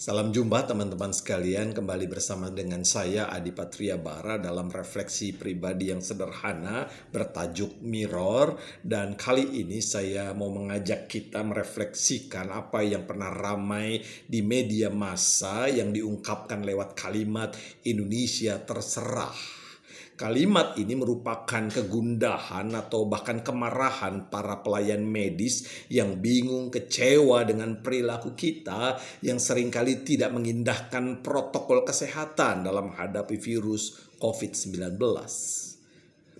Salam jumpa teman-teman sekalian, kembali bersama dengan saya Adipatria Bara dalam refleksi pribadi yang sederhana bertajuk Mirror. Dan kali ini saya mau mengajak kita merefleksikan apa yang pernah ramai di media massa yang diungkapkan lewat kalimat Indonesia terserah. Kalimat ini merupakan kegundahan atau bahkan kemarahan para pelayan medis yang bingung, kecewa dengan perilaku kita yang seringkali tidak mengindahkan protokol kesehatan dalam menghadapi virus COVID-19.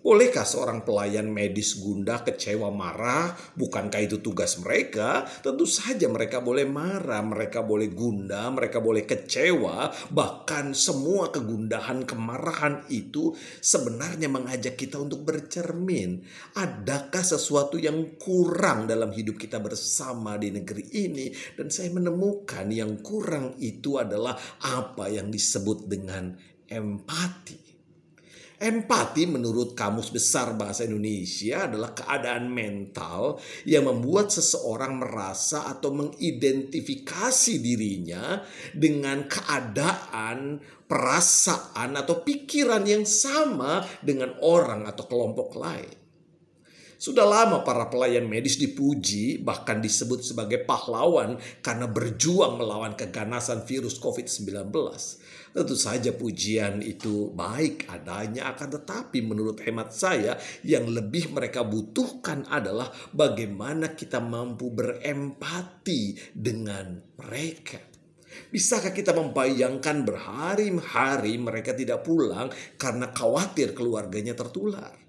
Bolehkah seorang pelayan medis gundah, kecewa, marah? Bukankah itu tugas mereka? Tentu saja mereka boleh marah, mereka boleh gundah, mereka boleh kecewa. Bahkan semua kegundahan, kemarahan itu sebenarnya mengajak kita untuk bercermin. Adakah sesuatu yang kurang dalam hidup kita bersama di negeri ini? Dan saya menemukan yang kurang itu adalah apa yang disebut dengan empati. Empati menurut Kamus Besar Bahasa Indonesia adalah keadaan mental yang membuat seseorang merasa atau mengidentifikasi dirinya dengan keadaan, perasaan atau pikiran yang sama dengan orang atau kelompok lain. Sudah lama para pelayan medis dipuji, bahkan disebut sebagai pahlawan karena berjuang melawan keganasan virus COVID-19. Tentu saja pujian itu baik adanya, akan tetapi menurut hemat saya yang lebih mereka butuhkan adalah bagaimana kita mampu berempati dengan mereka. Bisakah kita membayangkan berhari-hari mereka tidak pulang karena khawatir keluarganya tertular?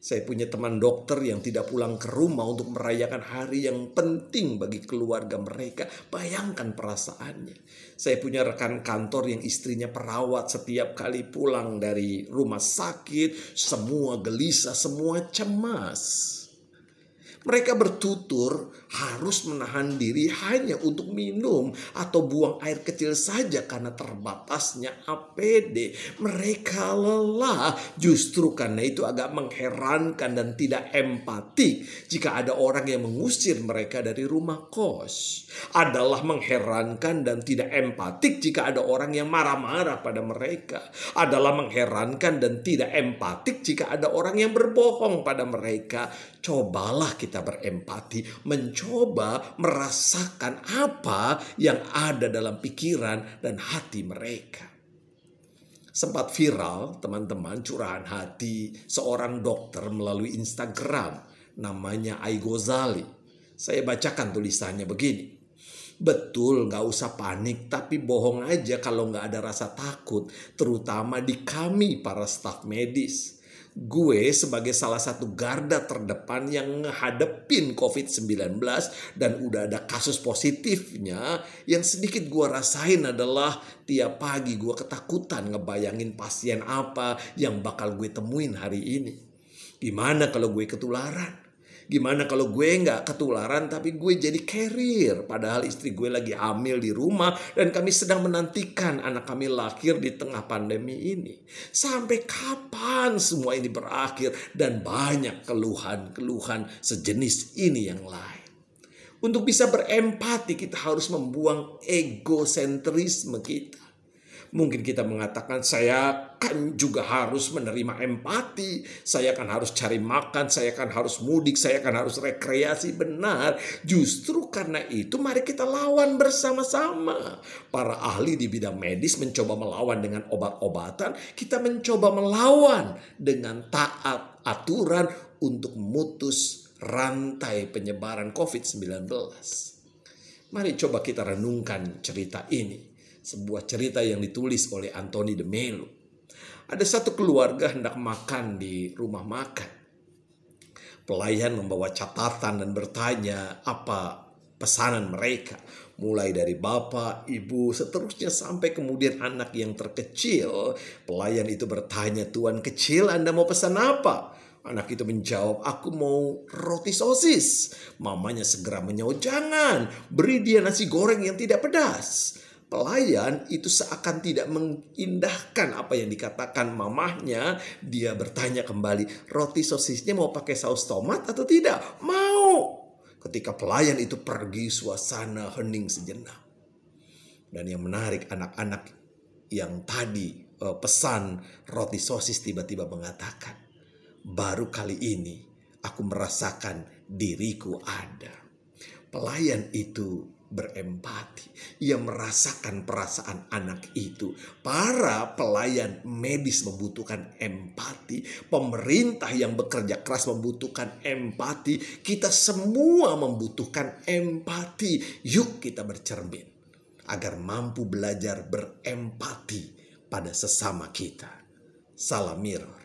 Saya punya teman dokter yang tidak pulang ke rumah untuk merayakan hari yang penting bagi keluarga mereka. Bayangkan perasaannya. Saya punya rekan kantor yang istrinya perawat, setiap kali pulang dari rumah sakit, semua gelisah, semua cemas. Mereka bertutur harus menahan diri hanya untuk minum atau buang air kecil saja karena terbatasnya APD. Mereka lelah, justru karena itu agak mengherankan dan tidak empatik jika ada orang yang mengusir mereka dari rumah kos. Adalah mengherankan dan tidak empatik jika ada orang yang marah-marah pada mereka. Adalah mengherankan dan tidak empatik jika ada orang yang berbohong pada mereka. Cobalah kita berempati, mencoba merasakan apa yang ada dalam pikiran dan hati mereka. Sempat viral teman-teman curahan hati seorang dokter melalui Instagram, namanya Ai Ghazali. Saya bacakan tulisannya begini. Betul, gak usah panik, tapi bohong aja kalau gak ada rasa takut, terutama di kami para staf medis. Gue sebagai salah satu garda terdepan yang ngehadepin COVID-19 dan udah ada kasus positifnya, yang sedikit gue rasain adalah tiap pagi gue ketakutan ngebayangin pasien apa yang bakal gue temuin hari ini. Gimana kalau gue ketularan? Gimana kalau gue nggak ketularan tapi gue jadi carrier, padahal istri gue lagi hamil di rumah dan kami sedang menantikan anak kami lahir di tengah pandemi ini. Sampai kapan semua ini berakhir? Dan banyak keluhan-keluhan sejenis ini yang lain. Untuk bisa berempati kita harus membuang egosentrisme kita. Mungkin kita mengatakan saya kan juga harus menerima empati. Saya kan harus cari makan, saya kan harus mudik, saya kan harus rekreasi. Benar, justru karena itu mari kita lawan bersama-sama. Para ahli di bidang medis mencoba melawan dengan obat-obatan. Kita mencoba melawan dengan taat aturan untuk memutus rantai penyebaran COVID-19. Mari coba kita renungkan cerita ini. Sebuah cerita yang ditulis oleh Anthony de Mello. Ada satu keluarga hendak makan di rumah makan. Pelayan membawa catatan dan bertanya apa pesanan mereka. Mulai dari bapak, ibu, seterusnya sampai kemudian anak yang terkecil. Pelayan itu bertanya, "Tuan kecil, Anda mau pesan apa?" Anak itu menjawab, "Aku mau roti sosis." Mamanya segera menyaut, "Jangan, beri dia nasi goreng yang tidak pedas." Pelayan itu seakan tidak mengindahkan apa yang dikatakan mamahnya. Dia bertanya kembali, "Roti sosisnya mau pakai saus tomat atau tidak?" "Mau." Ketika pelayan itu pergi, suasana hening sejenak. Dan yang menarik, anak-anak yang tadi pesan roti sosis tiba-tiba mengatakan, baru kali ini aku merasakan diriku ada. Pelayan itu berempati. Ia merasakan perasaan anak itu. Para pelayan medis membutuhkan empati. Pemerintah yang bekerja keras membutuhkan empati. Kita semua membutuhkan empati. Yuk kita bercermin agar mampu belajar berempati pada sesama kita. Salam Mirror.